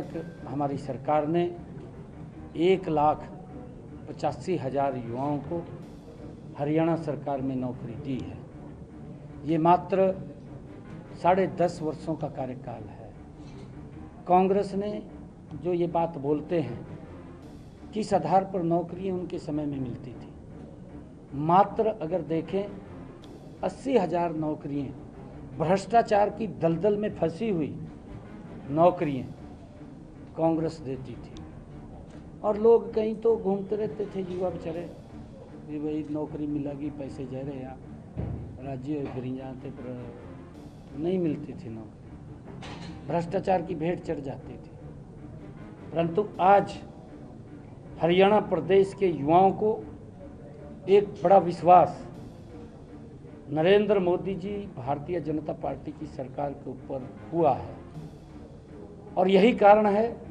हमारी सरकार ने 1,85,000 युवाओं को हरियाणा सरकार में नौकरी दी है। ये मात्र 10.5 वर्षों का कार्यकाल है। कांग्रेस ने जो ये बात बोलते हैं किस आधार पर नौकरियां उनके समय में मिलती थी, मात्र अगर देखें 80,000 नौकरियां भ्रष्टाचार की दलदल में फंसी हुई नौकरियां कांग्रेस देती थी। और लोग कहीं तो घूमते रहते थे युवा बेचारे भी भाई नौकरी मिलेगी, पैसे जा रहे हैं राज्य फिर जाते पर नहीं मिलती थी नौकरी, भ्रष्टाचार की भेंट चढ़ जाती थी। परंतु आज हरियाणा प्रदेश के युवाओं को एक बड़ा विश्वास नरेंद्र मोदी जी भारतीय जनता पार्टी की सरकार के ऊपर हुआ है और यही कारण है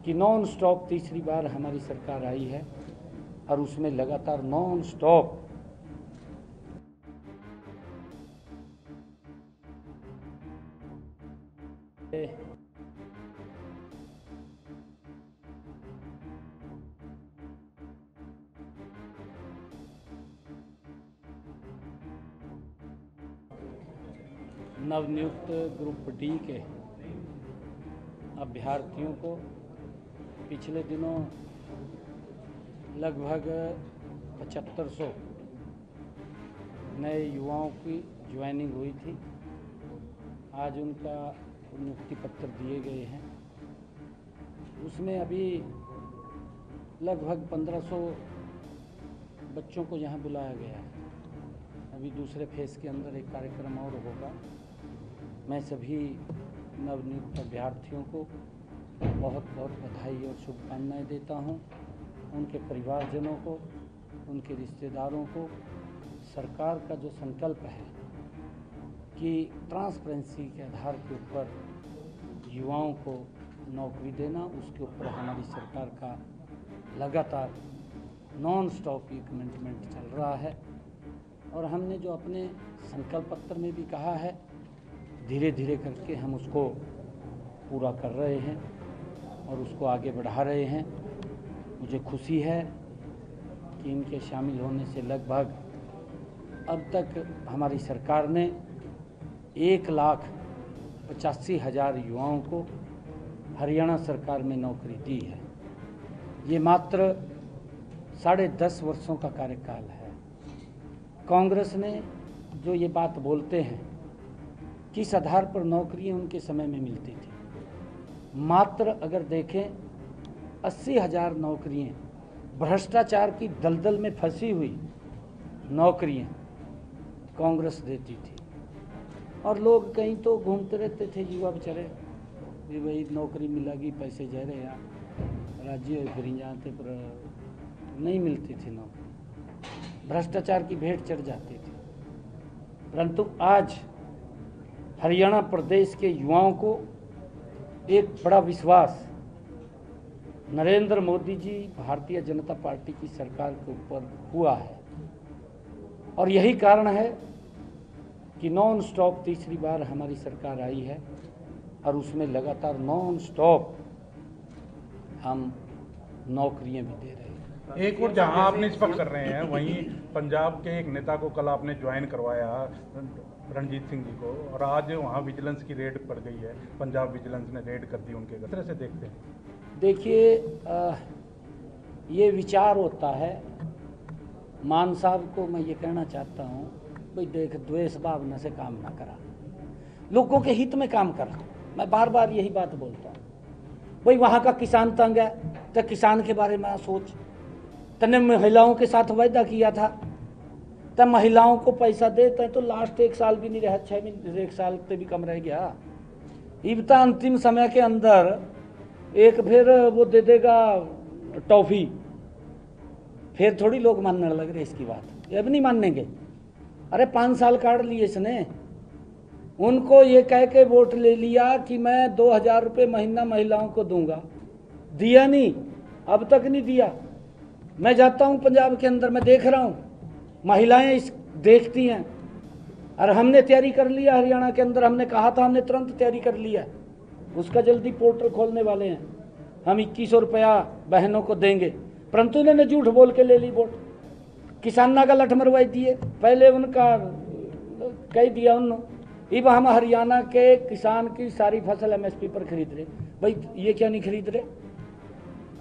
कि नॉन स्टॉप तीसरी बार हमारी सरकार आई है और उसमें लगातार नॉन स्टॉप नवनियुक्त ग्रुप डी के अभ्यर्थियों को पिछले दिनों लगभग 7500 नए युवाओं की ज्वाइनिंग हुई थी। आज उनका नियुक्ति पत्र दिए गए हैं। उसमें अभी लगभग 1500 बच्चों को यहाँ बुलाया गया है। अभी दूसरे फेज के अंदर एक कार्यक्रम और होगा। मैं सभी नवनियुक्त अभ्यर्थियों को बहुत बहुत बधाई और शुभकामनाएं देता हूं। उनके परिवारजनों को, उनके रिश्तेदारों को सरकार का जो संकल्प है कि ट्रांसपेरेंसी के आधार के ऊपर युवाओं को नौकरी देना, उसके ऊपर हमारी सरकार का लगातार नॉन स्टॉप ये कमिटमेंट चल रहा है। और हमने जो अपने संकल्प पत्र में भी कहा है, धीरे धीरे करके हम उसको पूरा कर रहे हैं और उसको आगे बढ़ा रहे हैं। मुझे खुशी है कि इनके शामिल होने से लगभग अब तक हमारी सरकार ने 1,85,000 युवाओं को हरियाणा सरकार में नौकरी दी है। ये मात्र 10.5 वर्षों का कार्यकाल है। कांग्रेस ने जो ये बात बोलते हैं किस आधार पर नौकरियां उनके समय में मिलती थी, मात्र अगर देखें 80,000 नौकरियां भ्रष्टाचार की दलदल में फंसी हुई नौकरियां कांग्रेस देती थी। और लोग कहीं तो घूमते रहते थे युवा बेचारे भी भाई नौकरी मिलेगी, पैसे जा रहे हैं राज्य फिर जाते पर नहीं मिलती थी नौकरी, भ्रष्टाचार की भेंट चढ़ जाती थी। परंतु आज हरियाणा प्रदेश के युवाओं को एक बड़ा विश्वास नरेंद्र मोदी जी भारतीय जनता पार्टी की सरकार के ऊपर हुआ है और यही कारण है कि नॉन स्टॉप तीसरी बार हमारी सरकार आई है और उसमें लगातार नॉन स्टॉप हम नौकरियां भी दे रहे हैं। एक और जहां आप निष्पक्ष कर रहे हैं, वहीं पंजाब के एक नेता को कल आपने ज्वाइन करवाया, रणजीत सिंह जी को, और आज वहां विजिलेंस की रेड पड़ गई है। पंजाब विजिलेंस ने रेड कर दी उनके। किस तरह से देखते हैं? देखिए, ये विचार होता है। मान साहब को मैं ये कहना चाहता हूँ, भाई देख, द्वेष भावना से काम ना करा, लोगों के हित में काम करा। मैं बार बार यही बात बोलता हूँ। भाई वहाँ का किसान तंग है तो किसान के बारे में सोच। तने महिलाओं के साथ वायदा किया था तब महिलाओं को पैसा देते तो लास्ट 1 साल भी नहीं रहा, 6 महीने, 1 साल से भी कम रह गया। इबता अंतिम समय के अंदर एक फिर वो दे देगा टॉफी, फिर थोड़ी लोग मानने लग रहे इसकी बात। ये भी नहीं मानेंगे। अरे 5 साल काट लिए इसने। उनको ये कह के वोट ले लिया कि मैं 2,000 रुपये महीना महिलाओं को दूंगा, दिया नहीं, अब तक नहीं दिया। मैं जाता हूँ पंजाब के अंदर, मैं देख रहा हूँ महिलाएं इस देखती हैं और हमने तैयारी कर लिया। हरियाणा के अंदर हमने कहा था, हमने तुरंत तैयारी कर लिया। उसका जल्दी पोर्टल खोलने वाले हैं। हम 2100 रुपया बहनों को देंगे, परंतु इन्होंने झूठ बोल के ले ली वोट। किसाना का लठ मरवाई दिए, पहले उनका कह दिया उन्होंने। अब हम हरियाणा के किसान की सारी फसल MSP पर खरीद रहे। भाई ये क्या नहीं खरीद रहे?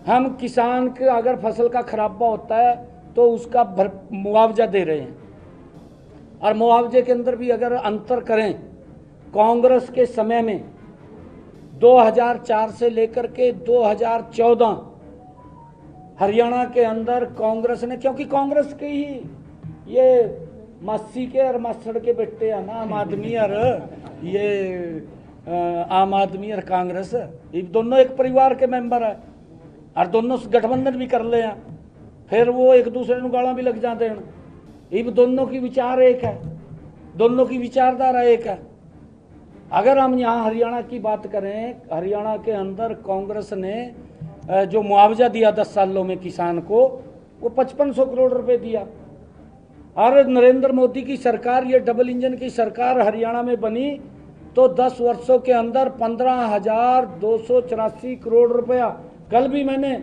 हम किसान के अगर फसल का खराबा होता है तो उसका मुआवजा दे रहे हैं, और मुआवजे के अंदर भी अगर अंतर करें, कांग्रेस के समय में 2004 से लेकर के 2014 हरियाणा के अंदर कांग्रेस ने, क्योंकि कांग्रेस के ही ये मासी के और मासड़ के बेटे हैं ना, आम आदमी और ये आम आदमी और कांग्रेस, ये दोनों एक परिवार के मेंबर है, और दोनों गठबंधन भी कर ले हैं, फिर वो एक दूसरे को गाला भी लग जाते हैं। ये दोनों की विचार एक है, दोनों की विचारधारा एक है। अगर हम यहाँ हरियाणा की बात करें, हरियाणा के अंदर कांग्रेस ने जो मुआवजा दिया 10 सालों में किसान को, वो 5500 करोड़ रुपए दिया। और नरेंद्र मोदी की सरकार, ये डबल इंजन की सरकार हरियाणा में बनी तो 10 वर्षों के अंदर 15,284 करोड़ रुपया, कल भी मैंने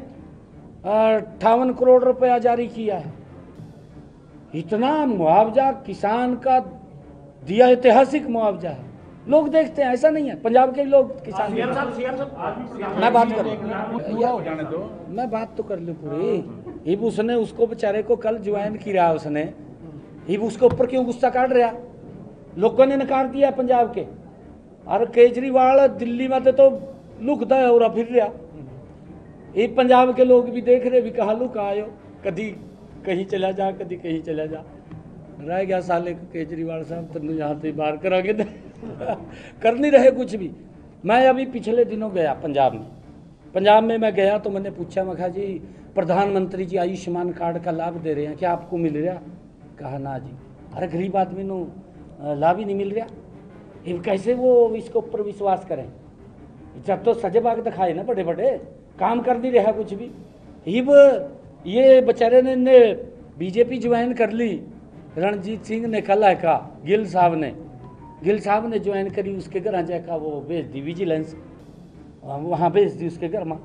58 करोड़ रुपया जारी किया है। इतना मुआवजा किसान का दिया, ऐतिहासिक मुआवजा है। लोग देखते हैं, ऐसा नहीं है। पंजाब के लोग किसान, मैं बात कर मैं बात तो कर लूँ पूरी। इब उसने उसको बेचारे को कल ज्वाइन किया उसने, इब उसके ऊपर क्यों गुस्सा काट रहा? लोगों ने नकार दिया पंजाब के, और केजरीवाल दिल्ली में तो लुकता है और फिर रहा। ये पंजाब के लोग भी देख रहे भी, कहा लुक आयो, कभी कहीं चला जा, कभी कहीं चला जा। रह गया साले केजरीवाल साहब, तेन यहाँ से बाहर करांगे कर नहीं रहे कुछ भी। मैं अभी पिछले दिनों गया पंजाब में मैं गया तो मैंने पूछा, मैं कहा जी प्रधानमंत्री जी आयुष्मान कार्ड का लाभ दे रहे हैं, क्या आपको मिल रहा? कहा ना जी। अरे गरीब आदमी को लाभ ही नहीं मिल रहा, ये कैसे वो इसके ऊपर विश्वास करें? जब तो सजे बाग दिखाए ना, बड़े बड़े काम कर नहीं रहा कुछ भी। ये बेचारे ने बीजेपी ज्वाइन कर ली, रणजीत सिंह ने कल है का, गिल साहब ने ज्वाइन करी, उसके घर जाकर वो भेज दी विजिलेंस, वहाँ भेज दी उसके घर में।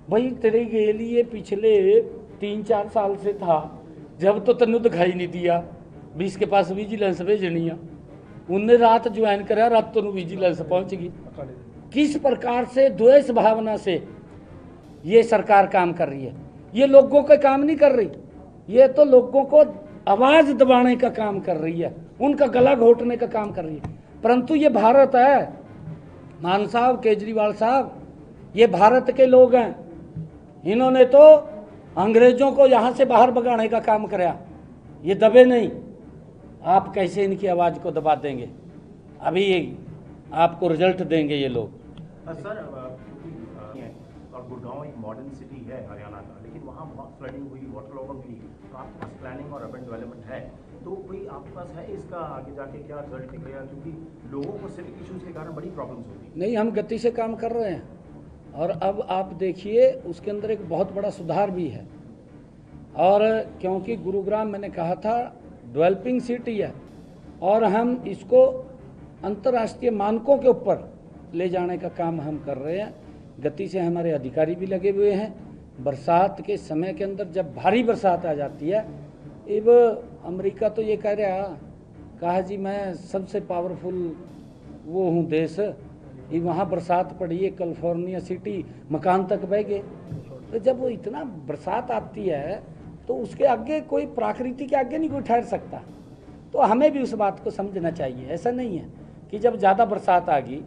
भाई तेरे के लिए पिछले 3-4 साल से था, जब तो तेन दिखाई नहीं दिया, भी इसके पास विजिलेंस भेजनी है। उनने रात ज्वाइन करा, रात तो विजिलेंस पहुँच गई। किस प्रकार से द्वेष भावना से ये सरकार काम कर रही है। ये लोगों का काम नहीं कर रही, ये तो लोगों को आवाज दबाने का काम कर रही है, उनका गला घोटने का काम कर रही है। परंतु ये भारत है, मान साहब, केजरीवाल साहब, ये भारत के लोग हैं। इन्होंने तो अंग्रेजों को यहाँ से बाहर भगाने का काम कराया, ये दबे नहीं। आप कैसे इनकी आवाज को दबा देंगे? अभी आपको रिजल्ट देंगे ये लोग। सर, और गुड़गांव एक मॉडर्न सिटी है हरियाणा का, लेकिन वहाँ बहुत फ्लडिंग हुई, वाटर लॉग हुई, तो आपके पास प्लानिंग और अर्बन डेवलपमेंट है, तो कोई आपके पास है इसका आगे जाके क्या रिजल्ट निकलेगा? क्योंकि लोगों को सिविक इश्यूज के कारण बड़ी प्रॉब्लम्स होती है। नहीं, हम गति से काम कर रहे हैं, और अब आप देखिए उसके अंदर एक बहुत बड़ा सुधार भी है। और क्योंकि गुरुग्राम मैंने कहा था डेवलपिंग सिटी है, और हम इसको अंतर्राष्ट्रीय मानकों के ऊपर ले जाने का काम हम कर रहे हैं। गति से हमारे अधिकारी भी लगे हुए हैं। बरसात के समय के अंदर जब भारी बरसात आ जाती है, अब अमेरिका तो ये कह रहा, कहा जी मैं सबसे पावरफुल वो हूँ देश, ये वहाँ बरसात पड़ी है, कैलिफोर्निया सिटी मकान तक बह गए। तो जब वो इतना बरसात आती है तो उसके आगे कोई प्रकृति के आगे नहीं कोई ठहर सकता। तो हमें भी उस बात को समझना चाहिए। ऐसा नहीं है कि जब ज़्यादा बरसात आ गई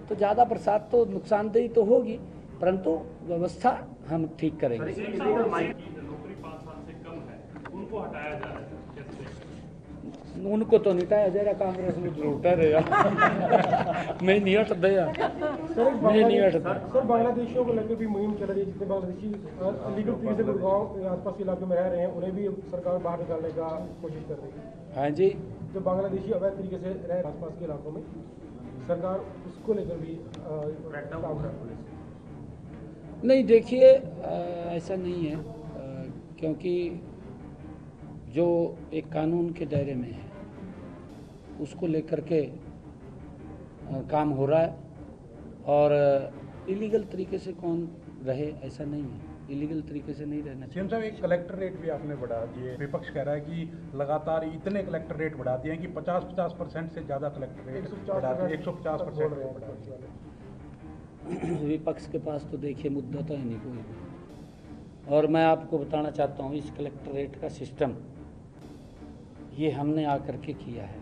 तो ज़्यादा बरसात तो नुकसानदेही तो होगी, परंतु व्यवस्था हम ठीक करेंगे। नौकरी 5 साल से कम है, उनको हटाया जा रहा है। उनको तो नहीं हटाया जा रहा, कांग्रेस में जरूर रहेगा। मैं नहीं हट दिया, मैं नहीं हटता। सर, बांग्लादेशियों को लेकर भी मुहिम चल रही है। जितने बांग्लादेशी लीगल तरीके से गुड़गांव आसपास के इलाके में रह रहे हैं, उन्हें भी सरकार बाहर निकालने का कोशिश कर रही है। हाँ जी, जो बांग्लादेशी अवैध तरीके से रह आसपास के इलाकों में, सरकार उसको लेकर भी काम कर रही है। नहीं देखिए, ऐसा नहीं है, क्योंकि जो एक कानून के दायरे में है उसको लेकर के काम हो रहा है, और इलीगल तरीके से कौन रहे, ऐसा नहीं है, इलीगल तरीके से नहीं रहना चाहिए। सीएम साहब, एक कलेक्टर रेट भी आपने बढ़ा दिए। विपक्ष कह रहा है कि लगातार इतने कलेक्टर रेट बढ़ा दिए हैं कि 50% से ज़्यादा कलेक्टर रेट बढ़ा दिए, 150% बढ़ा दिए। विपक्ष के पास तो देखिए मुद्दा तो है नहीं कोई भी। और मैं आपको बताना चाहता हूँ, इस कलेक्टरेट का सिस्टम ये हमने आकर के किया है।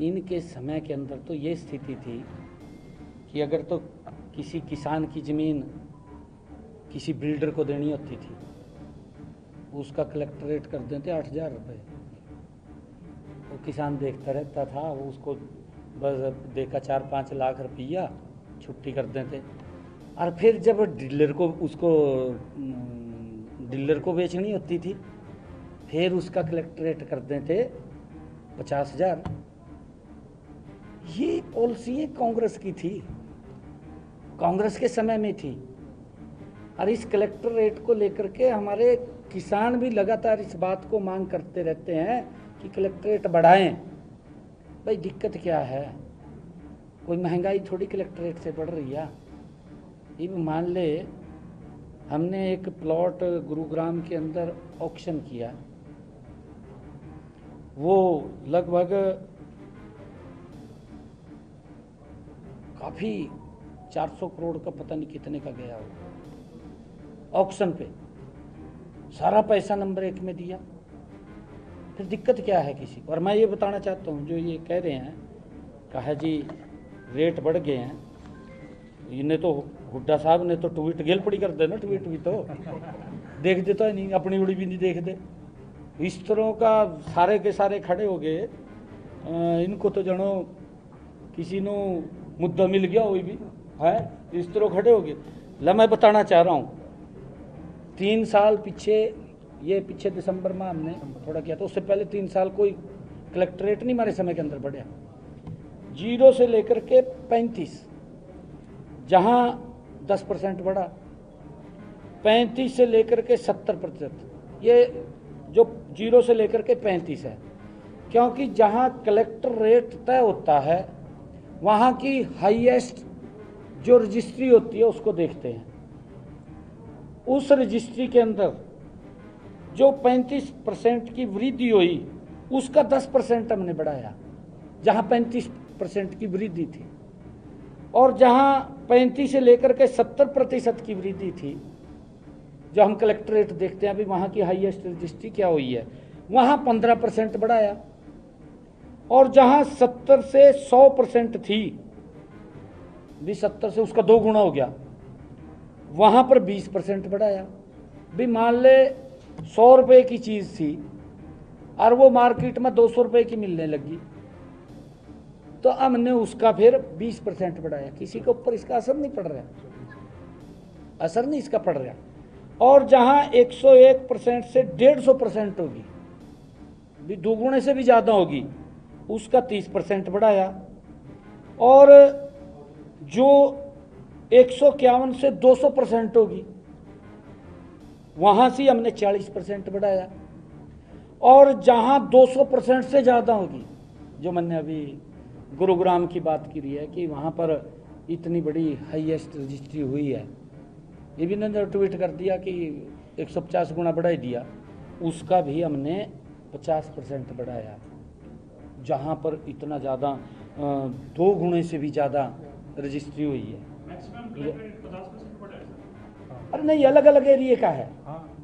इनके समय के अंदर तो ये स्थिति थी कि अगर तो किसी किसान की ज़मीन किसी बिल्डर को देनी होती थी, उसका कलेक्टरेट कर देते 8,000 रुपये। वो किसान देखता रहता था, वो उसको बस देखा 4-5 लाख रुपया छुट्टी कर देते। और फिर जब डीलर को बेचनी होती थी, फिर उसका कलेक्टरेट कर देते 50,000। ये पॉलिसी कांग्रेस की थी, कांग्रेस के समय में थी। और इस कलेक्टर रेट को लेकर के हमारे किसान भी लगातार इस बात को मांग करते रहते हैं कि कलेक्टर रेट बढ़ाएं। भाई दिक्कत क्या है, कोई महंगाई थोड़ी कलेक्टर रेट से बढ़ रही है। ये मान ले हमने एक प्लॉट गुरुग्राम के अंदर ऑक्शन किया, वो लगभग काफ़ी 400 करोड़ का, पता नहीं कितने का गया हो ऑक्शन पे। सारा पैसा नंबर 1 में दिया। फिर दिक्कत क्या है किसी को। और मैं ये बताना चाहता हूँ, जो ये कह रहे हैं, कहा जी रेट बढ़ गए हैं, इन्हें तो हुड्डा साहब ने तो ट्वीट गेल पड़ी कर देना, ट्वीट भी तो देख देता है नहीं, अपनी उड़ी भी नहीं देख दे। इस तरह का सारे के सारे खड़े हो गए, इनको तो जनो किसी ने मुद्दा मिल गया, वही भी है, इस तरह खड़े हो गए। ला मैं बताना चाह रहा हूँ, 3 साल पीछे, ये पीछे दिसंबर में हमने थोड़ा किया, तो उससे पहले 3 साल कोई कलेक्टरेट नहीं हमारे समय के अंदर बढ़ा। 0 से लेकर के 35, जहाँ 10% बढ़ा, 35 से लेकर के 70%, ये जो 0 से लेकर के 35 है। क्योंकि जहाँ कलेक्टर रेट तय होता है, वहाँ की हाईएस्ट जो रजिस्ट्री होती है उसको देखते हैं। उस रजिस्ट्री के अंदर जो 35% की वृद्धि हुई, उसका 10% हमने बढ़ाया, जहाँ 35% की वृद्धि थी। और जहाँ 35 से लेकर के 70% की वृद्धि थी, जो हम कलेक्टरेट देखते हैं, अभी वहाँ की हाईएस्ट रजिस्ट्री क्या हुई है, वहाँ 15% बढ़ाया। और जहाँ 70 से 100% थी, भी 70 से उसका 2 गुना हो गया, वहाँ पर 20% बढ़ाया। भी मान ले 100 रुपये की चीज़ थी और वो मार्केट में 200 रुपये की मिलने लगी, तो हमने उसका फिर 20% बढ़ाया। किसी के ऊपर इसका असर नहीं पड़ रहा, असर नहीं इसका पड़ रहा। और जहाँ 101% से 150% होगी, भी 2 गुने से भी ज़्यादा होगी, उसका 30% बढ़ाया। और जो 151 से 200% होगी, वहाँ से हमने 40% बढ़ाया। और जहाँ 200% से ज़्यादा होगी, जो मैंने अभी गुरुग्राम की बात की है कि वहाँ पर इतनी बड़ी हाईएस्ट रजिस्ट्री हुई है, ये भी ने ट्वीट कर दिया कि 150 गुना बढ़ाई दिया, उसका भी हमने 50% बढ़ाया। जहाँ पर इतना ज़्यादा 2 गुने से भी ज़्यादा रजिस्ट्री हुई है। मैक्सिमम कलेक्टर रेट 50% बढ़ा है सर। अरे नहीं, अलग अलग एरिए का है,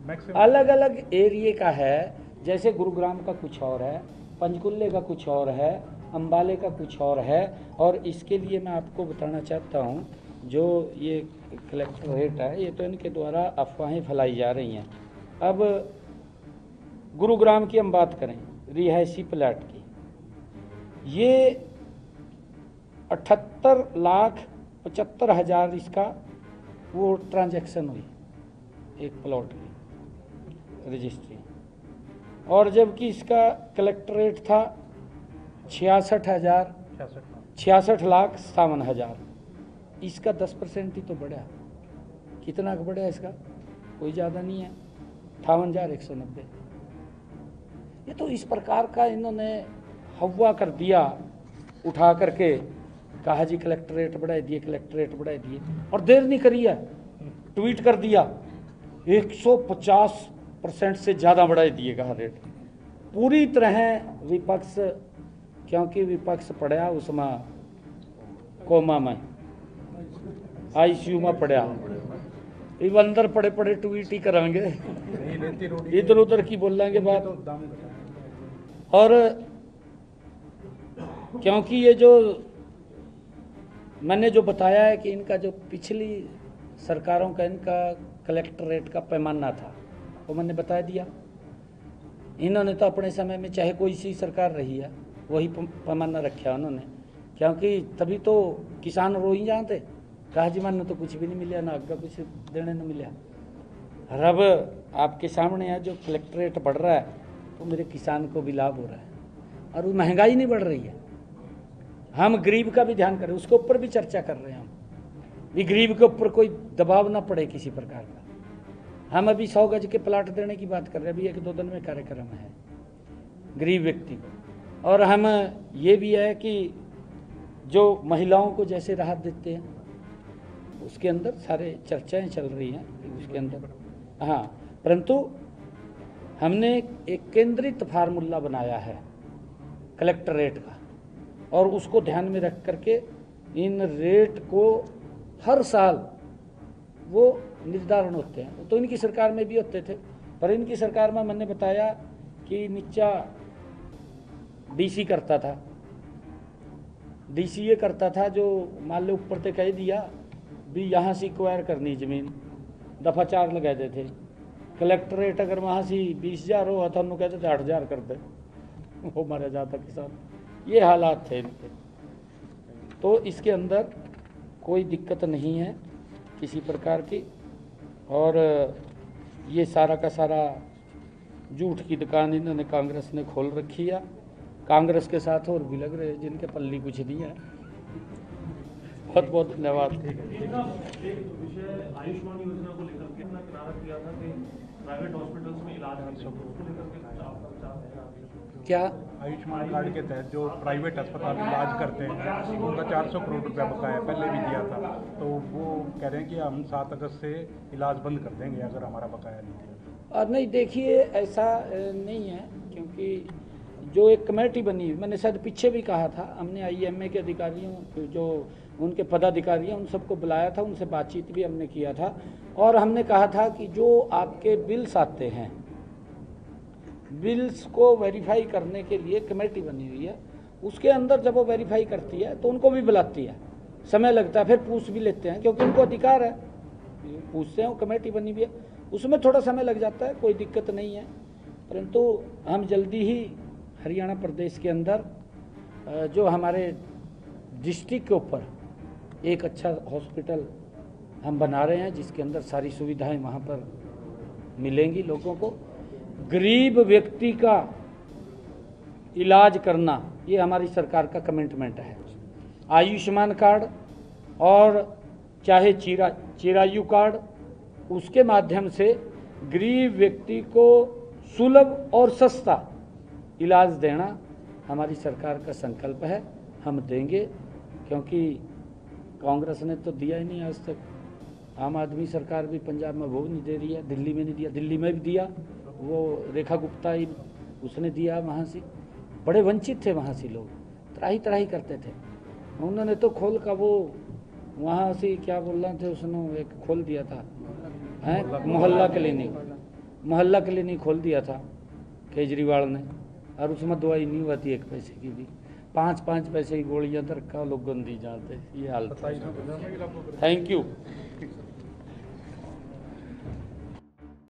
मैक्सिमम अलग अलग एरिए का है। जैसे गुरुग्राम का कुछ और है, पंचकुले का कुछ और है, अम्बाले का कुछ और है। और इसके लिए मैं आपको बताना चाहता हूँ, जो ये कलेक्टर रेट है, ये तो इनके द्वारा अफवाहें फैलाई जा रही हैं। अब गुरुग्राम की हम बात करें, रिहायशी प्लाट की, ये 78,75,000 इसका वो ट्रांजैक्शन हुई, एक प्लॉट की रजिस्ट्री। और जबकि इसका कलेक्टर रेट था 66,57,000, इसका 10% ही तो बढ़ा। कितना का बढ़ा इसका, कोई ज़्यादा नहीं है, 58,190। ये तो इस प्रकार का इन्होंने हवा कर दिया उठा करके कहा जी कलेक्ट्रेट बढ़ा दिए, कलेक्ट्रेट बढ़ा दिए, और देर नहीं करी है, ट्वीट कर दिया 150% से ज़्यादा बढ़ा दिए कहा रेट। पूरी तरह विपक्ष, क्योंकि विपक्ष पड़ा उसमें कोमा में, आईसीयू में पड़ा, इव अंदर पड़े पड़े ट्वीट ही करांगे, इधर उधर की बोलेंगे बात। और क्योंकि ये जो मैंने जो बताया है कि इनका जो पिछली सरकारों का इनका कलेक्टरेट का पैमाना था वो मैंने बता दिया। इन्होंने तो अपने समय में चाहे कोई सी सरकार रही है वही पैमाना रखा उन्होंने, क्योंकि तभी तो किसान रो ही जाते, कहा जी मन तो कुछ भी नहीं मिला, ना आगे कुछ देने नहीं मिला। और अब आपके सामने है जो कलेक्टरेट बढ़ रहा है तो मेरे किसान को भी लाभ हो रहा है, और वो महंगाई नहीं बढ़ रही है। हम गरीब का भी ध्यान करें, उसके ऊपर भी चर्चा कर रहे हैं हम भी, गरीब के ऊपर कोई दबाव ना पड़े किसी प्रकार का। हम अभी 100 गज के प्लाट देने की बात कर रहे हैं, अभी 1-2 दिन में कार्यक्रम है गरीब व्यक्ति को। और हम ये भी है कि जो महिलाओं को जैसे राहत देते हैं उसके अंदर सारे चर्चाएं चल रही हैं उसके अंदर। हाँ, परंतु हमने एक केंद्रित फार्मूला बनाया है कलेक्टर रेट का, और उसको ध्यान में रख करके इन रेट को हर साल वो निर्धारण होते हैं। तो इनकी सरकार में भी होते थे, पर इनकी सरकार में मैंने बताया कि नीचा डीसी करता था, डीसी ये करता था जो मान लो ऊपर से कह दिया भी यहाँ से एक्वायर करनी ज़मीन, दफ़ा 4 लगा देते। कलेक्टरेट अगर वहाँ से 20,000 हो तो हम कहते थे 8,000 कर दे, वो मारा जाता किसान। ये हालात थे इनके। तो इसके अंदर कोई दिक्कत नहीं है किसी प्रकार की, और ये सारा का सारा झूठ की दुकान इन्होंने कांग्रेस ने खोल रखी है। कांग्रेस के साथ और भी लग रहे हैं जिनके पल्ली कुछ नहीं है। बहुत बहुत धन्यवाद। एक विषय आयुष्मान योजना को लेकर के किनारा किया था कि प्राइवेट हॉस्पिटल्स में इलाज नहीं होगा, उसको लेकर के आपका विचार है? क्या आयुष्मान कार्ड के तहत जो प्राइवेट अस्पताल इलाज करते हैं उनका 400 करोड़ रुपया बकाया पहले भी दिया था, तो वो कह रहे हैं कि हम 7 अगस्त से इलाज बंद कर देंगे अगर हमारा बकाया नहीं दिया। और नहीं, देखिए ऐसा नहीं है, क्योंकि जो एक कमेटी बनी हुई, मैंने शायद पीछे भी कहा था, हमने IMA के अधिकारियों जो उनके पदाधिकारी हैं उन सबको बुलाया था, उनसे बातचीत भी हमने किया था, और हमने कहा था कि जो आपके बिल्स आते हैं, बिल्स को वेरीफाई करने के लिए कमेटी बनी हुई है, उसके अंदर जब वो वेरीफाई करती है तो उनको भी बुलाती है, समय लगता है, फिर पूछ भी लेते हैं क्योंकि उनको अधिकार है, पूछते हैं। वो कमेटी बनी हुई है, उसमें थोड़ा समय लग जाता है, कोई दिक्कत नहीं है, परंतु हम जल्दी ही हरियाणा प्रदेश के अंदर जो हमारे डिस्ट्रिक्ट के ऊपर एक अच्छा हॉस्पिटल हम बना रहे हैं जिसके अंदर सारी सुविधाएं वहाँ पर मिलेंगी लोगों को। गरीब व्यक्ति का इलाज करना ये हमारी सरकार का कमिटमेंट है। आयुष्मान कार्ड और चाहे चिरायु कार्ड, उसके माध्यम से गरीब व्यक्ति को सुलभ और सस्ता इलाज देना हमारी सरकार का संकल्प है। हम देंगे, क्योंकि कांग्रेस ने तो दिया ही नहीं आज तक। आम आदमी सरकार भी पंजाब में वो नहीं दे रही है, दिल्ली में नहीं दिया, दिल्ली में भी दिया, वो रेखा गुप्ता ही उसने दिया, वहाँ से बड़े वंचित थे, वहाँ से लोग त्राही त्राही करते थे। उन्होंने तो खोल का वो वहाँ से क्या बोल रहे थे, उसने एक खोल दिया था, हैं मोहल्ला क्लिनिक खोल दिया था केजरीवाल ने, और उसमें दवाई नहीं हुआ थी 1 पैसे की भी, 5-5 पैसे की गोलियां धरका लोगों दी जाते। ये हालत। Thank you.